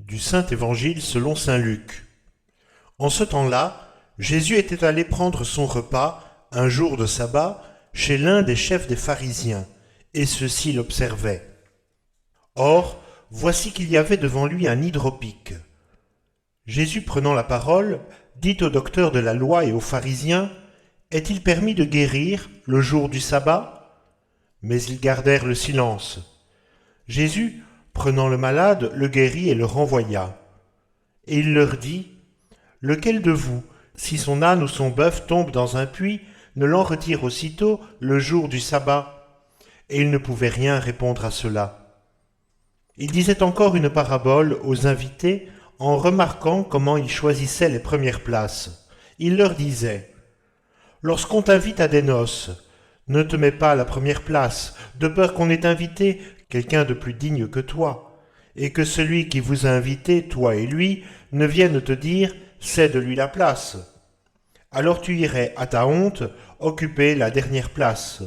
Du Saint-Évangile selon saint Luc. En ce temps-là, Jésus était allé prendre son repas, un jour de sabbat, chez l'un des chefs des pharisiens, et ceux-ci l'observaient. Or, voici qu'il y avait devant lui un hydropique. Jésus, prenant la parole, dit aux docteurs de la loi et aux pharisiens, « Est-il permis de guérir le jour du sabbat ?» Mais ils gardèrent le silence. Jésus, prenant le malade, le guérit et le renvoya. Et il leur dit, « Lequel de vous, si son âne ou son bœuf tombe dans un puits, ne l'en retire aussitôt le jour du sabbat ?» Et ils ne pouvaient rien répondre à cela. Il disait encore une parabole aux invités en remarquant comment ils choisissaient les premières places. Il leur disait, « Lorsqu'on t'invite à des noces, ne te mets pas à la première place, de peur qu'on ait invité quelqu'un de plus digne que toi, et que celui qui vous a invité, toi et lui, ne vienne te dire « cède-lui la place ». Alors tu irais, à ta honte, occuper la dernière place.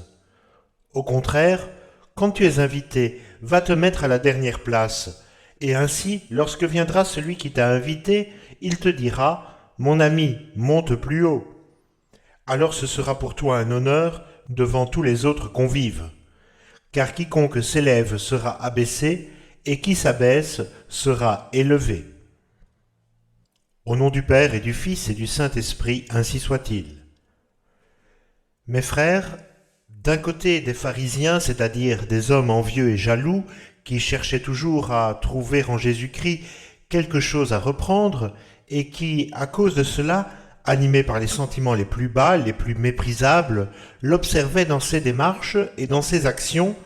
Au contraire, quand tu es invité, va te mettre à la dernière place, et ainsi, lorsque viendra celui qui t'a invité, il te dira « Mon ami, monte plus haut ». Alors ce sera pour toi un honneur devant tous les autres convives. Car quiconque s'élève sera abaissé, et qui s'abaisse sera élevé. Au nom du Père et du Fils et du Saint-Esprit, ainsi soit-il. Mes frères, d'un côté des pharisiens, c'est-à-dire des hommes envieux et jaloux, qui cherchaient toujours à trouver en Jésus-Christ quelque chose à reprendre, et qui, à cause de cela, animés par les sentiments les plus bas, les plus méprisables, l'observaient dans ses démarches et dans ses actions.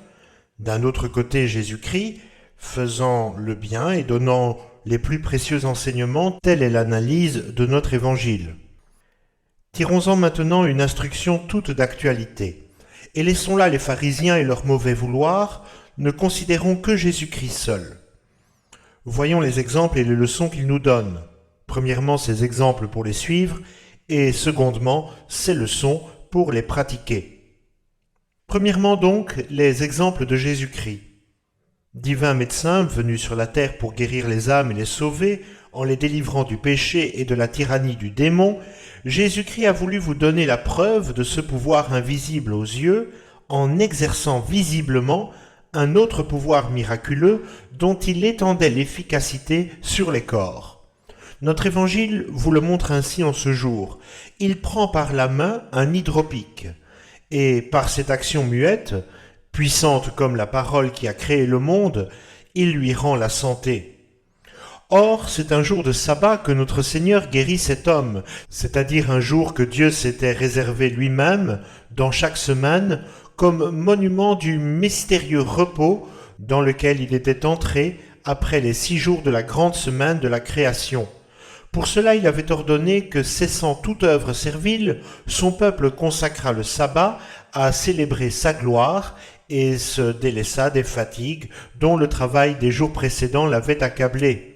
D'un autre côté, Jésus-Christ, faisant le bien et donnant les plus précieux enseignements, telle est l'analyse de notre Évangile. Tirons-en maintenant une instruction toute d'actualité, et laissons là les pharisiens et leur mauvais vouloir, ne considérons que Jésus-Christ seul. Voyons les exemples et les leçons qu'il nous donne. Premièrement, ces exemples pour les suivre, et secondement, ces leçons pour les pratiquer. Premièrement donc, les exemples de Jésus-Christ. Divin médecin venu sur la terre pour guérir les âmes et les sauver, en les délivrant du péché et de la tyrannie du démon, Jésus-Christ a voulu vous donner la preuve de ce pouvoir invisible aux yeux, en exerçant visiblement un autre pouvoir miraculeux dont il étendait l'efficacité sur les corps. Notre évangile vous le montre ainsi en ce jour. Il prend par la main un hydropique, et par cette action muette, puissante comme la parole qui a créé le monde, il lui rend la santé. Or, c'est un jour de sabbat que notre Seigneur guérit cet homme, c'est-à-dire un jour que Dieu s'était réservé lui-même, dans chaque semaine, comme monument du mystérieux repos dans lequel il était entré après les 6 jours de la grande semaine de la création. Pour cela, il avait ordonné que, cessant toute œuvre servile, son peuple consacrât le sabbat à célébrer sa gloire et se délaissa des fatigues dont le travail des jours précédents l'avait accablé.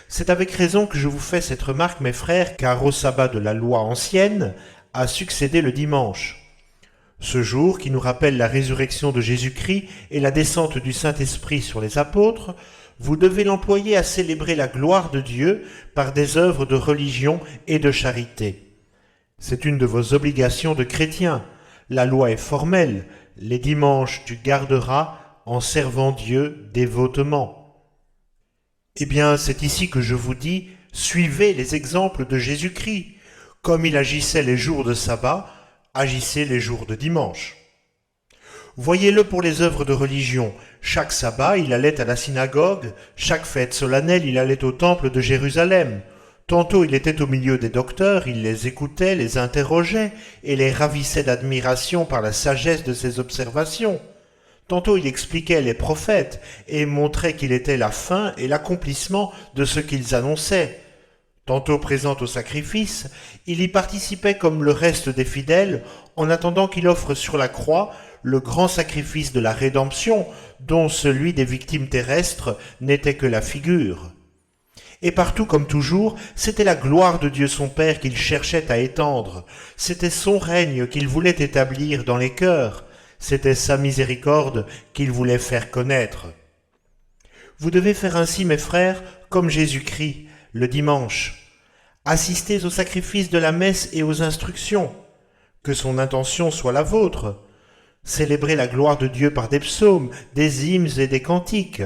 C'est avec raison que je vous fais cette remarque, mes frères, car au sabbat de la loi ancienne a succédé le dimanche. Ce jour, qui nous rappelle la résurrection de Jésus-Christ et la descente du Saint-Esprit sur les apôtres, vous devez l'employer à célébrer la gloire de Dieu par des œuvres de religion et de charité. C'est une de vos obligations de chrétien. La loi est formelle. Les dimanches tu garderas en servant Dieu dévotement. Eh bien, c'est ici que je vous dis, suivez les exemples de Jésus-Christ. Comme il agissait les jours de sabbat, agissez les jours de dimanche. Voyez-le pour les œuvres de religion. Chaque sabbat, il allait à la synagogue, chaque fête solennelle, il allait au temple de Jérusalem. Tantôt il était au milieu des docteurs, il les écoutait, les interrogeait et les ravissait d'admiration par la sagesse de ses observations. Tantôt il expliquait les prophètes et montrait qu'il était la fin et l'accomplissement de ce qu'ils annonçaient. Tantôt présent au sacrifice, il y participait comme le reste des fidèles en attendant qu'il offre sur la croix le grand sacrifice de la rédemption dont celui des victimes terrestres n'était que la figure. Et partout comme toujours, c'était la gloire de Dieu son Père qu'il cherchait à étendre, c'était son règne qu'il voulait établir dans les cœurs, c'était sa miséricorde qu'il voulait faire connaître. Vous devez faire ainsi, mes frères, comme Jésus-Christ, le dimanche. Assistez au sacrifice de la messe et aux instructions. Que son intention soit la vôtre. Célébrez la gloire de Dieu par des psaumes, des hymnes et des cantiques.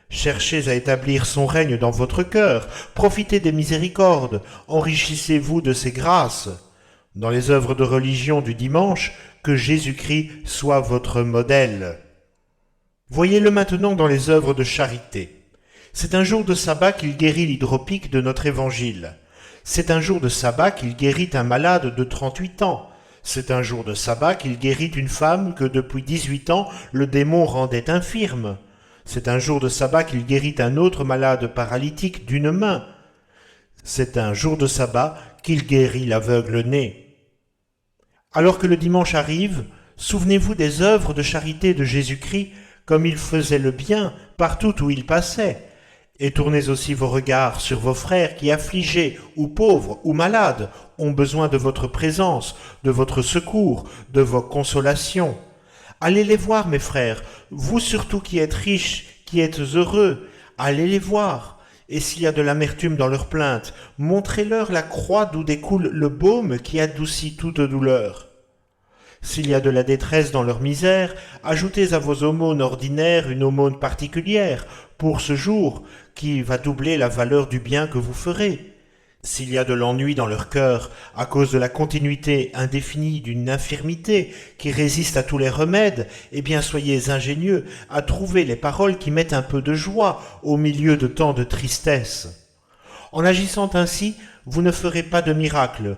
Cherchez à établir son règne dans votre cœur. Profitez des miséricordes. Enrichissez-vous de ses grâces. Dans les œuvres de religion du dimanche, que Jésus-Christ soit votre modèle. Voyez-le maintenant dans les œuvres de charité. C'est un jour de sabbat qu'il guérit l'hydropique de notre évangile. C'est un jour de sabbat qu'il guérit un malade de 38 ans. C'est un jour de sabbat qu'il guérit une femme que depuis 18 ans le démon rendait infirme. C'est un jour de sabbat qu'il guérit un autre malade paralytique d'une main. C'est un jour de sabbat qu'il guérit l'aveugle né. Alors que le dimanche arrive, souvenez-vous des œuvres de charité de Jésus-Christ, comme il faisait le bien partout où il passait. Et tournez aussi vos regards sur vos frères qui, affligés ou pauvres ou malades, ont besoin de votre présence, de votre secours, de vos consolations. Allez les voir, mes frères, vous surtout qui êtes riches, qui êtes heureux, allez les voir. Et s'il y a de l'amertume dans leurs plaintes, montrez-leur la croix d'où découle le baume qui adoucit toute douleur. S'il y a de la détresse dans leur misère, ajoutez à vos aumônes ordinaires une aumône particulière pour ce jour qui va doubler la valeur du bien que vous ferez. S'il y a de l'ennui dans leur cœur à cause de la continuité indéfinie d'une infirmité qui résiste à tous les remèdes, eh bien soyez ingénieux à trouver les paroles qui mettent un peu de joie au milieu de tant de tristesse. En agissant ainsi, vous ne ferez pas de miracle.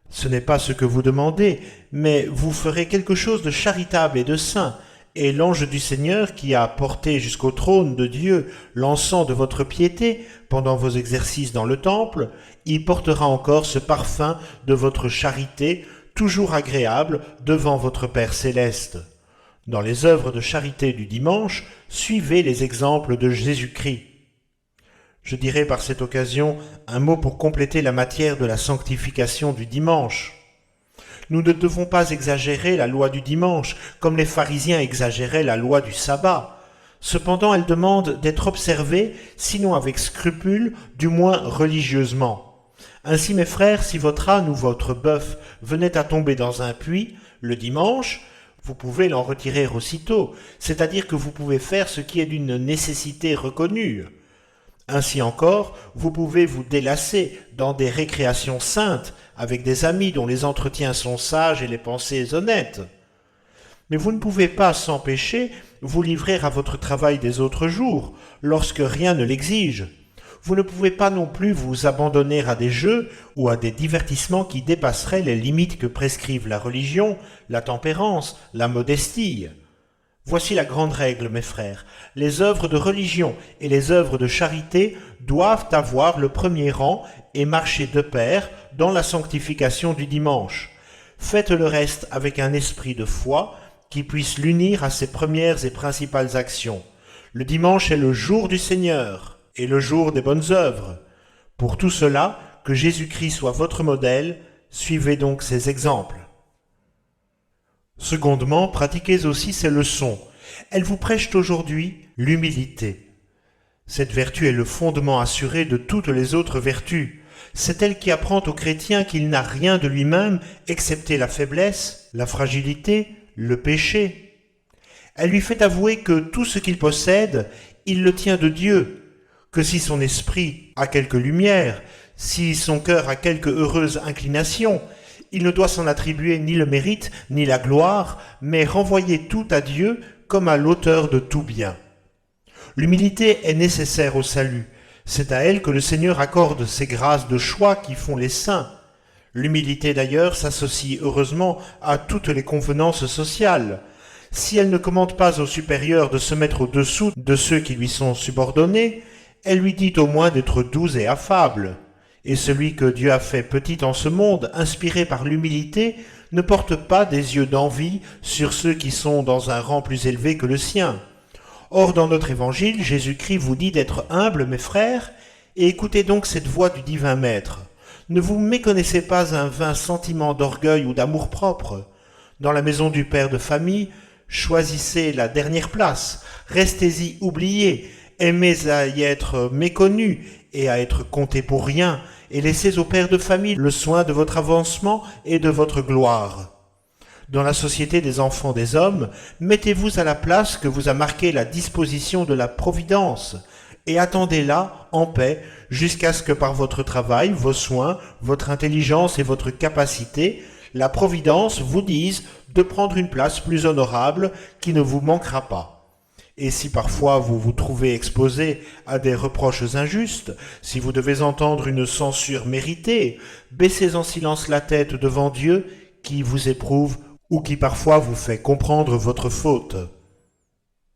Ce n'est pas ce que vous demandez, mais vous ferez quelque chose de charitable et de saint, et l'ange du Seigneur qui a porté jusqu'au trône de Dieu l'encens de votre piété pendant vos exercices dans le temple, y portera encore ce parfum de votre charité, toujours agréable devant votre Père céleste. Dans les œuvres de charité du dimanche, suivez les exemples de Jésus-Christ. Je dirai par cette occasion un mot pour compléter la matière de la sanctification du dimanche. Nous ne devons pas exagérer la loi du dimanche, comme les pharisiens exagéraient la loi du sabbat. Cependant, elle demande d'être observée, sinon avec scrupule, du moins religieusement. Ainsi, mes frères, si votre âne ou votre bœuf venait à tomber dans un puits, le dimanche, vous pouvez l'en retirer aussitôt, c'est-à-dire que vous pouvez faire ce qui est d'une nécessité reconnue. Ainsi encore, vous pouvez vous délasser dans des récréations saintes avec des amis dont les entretiens sont sages et les pensées honnêtes. Mais vous ne pouvez pas, sans péché, vous livrer à votre travail des autres jours, lorsque rien ne l'exige. Vous ne pouvez pas non plus vous abandonner à des jeux ou à des divertissements qui dépasseraient les limites que prescrivent la religion, la tempérance, la modestie. Voici la grande règle, mes frères. Les œuvres de religion et les œuvres de charité doivent avoir le premier rang et marcher de pair dans la sanctification du dimanche. Faites le reste avec un esprit de foi qui puisse l'unir à ses premières et principales actions. Le dimanche est le jour du Seigneur et le jour des bonnes œuvres. Pour tout cela, que Jésus-Christ soit votre modèle, suivez donc ses exemples. Secondement, pratiquez aussi ces leçons. Elles vous prêchent aujourd'hui l'humilité. Cette vertu est le fondement assuré de toutes les autres vertus. C'est elle qui apprend au chrétien qu'il n'a rien de lui-même excepté la faiblesse, la fragilité, le péché. Elle lui fait avouer que tout ce qu'il possède, il le tient de Dieu, que si son esprit a quelque lumière, si son cœur a quelque heureuse inclination, il ne doit s'en attribuer ni le mérite, ni la gloire, mais renvoyer tout à Dieu comme à l'auteur de tout bien. L'humilité est nécessaire au salut. C'est à elle que le Seigneur accorde ces grâces de choix qui font les saints. L'humilité d'ailleurs s'associe heureusement à toutes les convenances sociales. Si elle ne commande pas au supérieur de se mettre au-dessous de ceux qui lui sont subordonnés, elle lui dit au moins d'être doux et affable. Et celui que Dieu a fait petit en ce monde, inspiré par l'humilité, ne porte pas des yeux d'envie sur ceux qui sont dans un rang plus élevé que le sien. Or, dans notre évangile, Jésus-Christ vous dit d'être humble, mes frères, et écoutez donc cette voix du divin Maître. Ne vous méconnaissez pas un vain sentiment d'orgueil ou d'amour-propre. Dans la maison du père de famille, choisissez la dernière place, restez-y oubliés, aimez à y être méconnus et à être comptés pour rien, et laissez aux pères de famille le soin de votre avancement et de votre gloire. Dans la société des enfants des hommes, mettez-vous à la place que vous a marquée la disposition de la Providence, et attendez-la en paix jusqu'à ce que par votre travail, vos soins, votre intelligence et votre capacité, la Providence vous dise de prendre une place plus honorable qui ne vous manquera pas. Et si parfois vous vous trouvez exposé à des reproches injustes, si vous devez entendre une censure méritée, baissez en silence la tête devant Dieu qui vous éprouve ou qui parfois vous fait comprendre votre faute.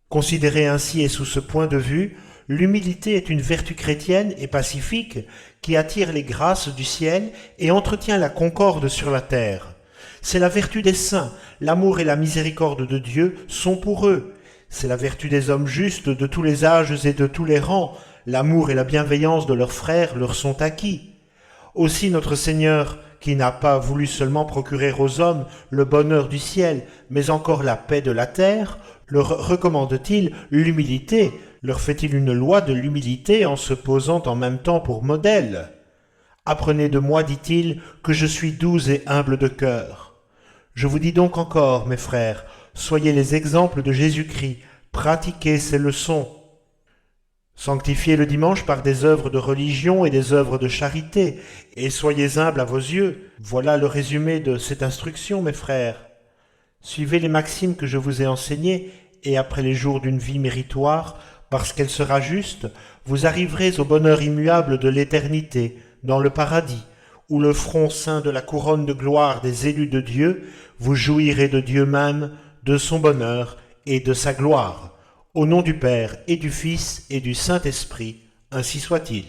Considérez ainsi et sous ce point de vue, l'humilité est une vertu chrétienne et pacifique qui attire les grâces du ciel et entretient la concorde sur la terre. C'est la vertu des saints, l'amour et la miséricorde de Dieu sont pour eux. C'est la vertu des hommes justes de tous les âges et de tous les rangs, l'amour et la bienveillance de leurs frères leur sont acquis. Aussi notre Seigneur, qui n'a pas voulu seulement procurer aux hommes le bonheur du ciel, mais encore la paix de la terre, leur recommande-t-il l'humilité, leur fait-il une loi de l'humilité en se posant en même temps pour modèle. Apprenez de moi, dit-il, que je suis doux et humble de cœur. Je vous dis donc encore, mes frères, soyez les exemples de Jésus-Christ, pratiquez ses leçons. Sanctifiez le dimanche par des œuvres de religion et des œuvres de charité, et soyez humbles à vos yeux. Voilà le résumé de cette instruction, mes frères. Suivez les maximes que je vous ai enseignées, et après les jours d'une vie méritoire, parce qu'elle sera juste, vous arriverez au bonheur immuable de l'éternité, dans le paradis, où le front ceint de la couronne de gloire des élus de Dieu, vous jouirez de Dieu même, de son bonheur et de sa gloire. Au nom du Père et du Fils et du Saint-Esprit, ainsi soit-il.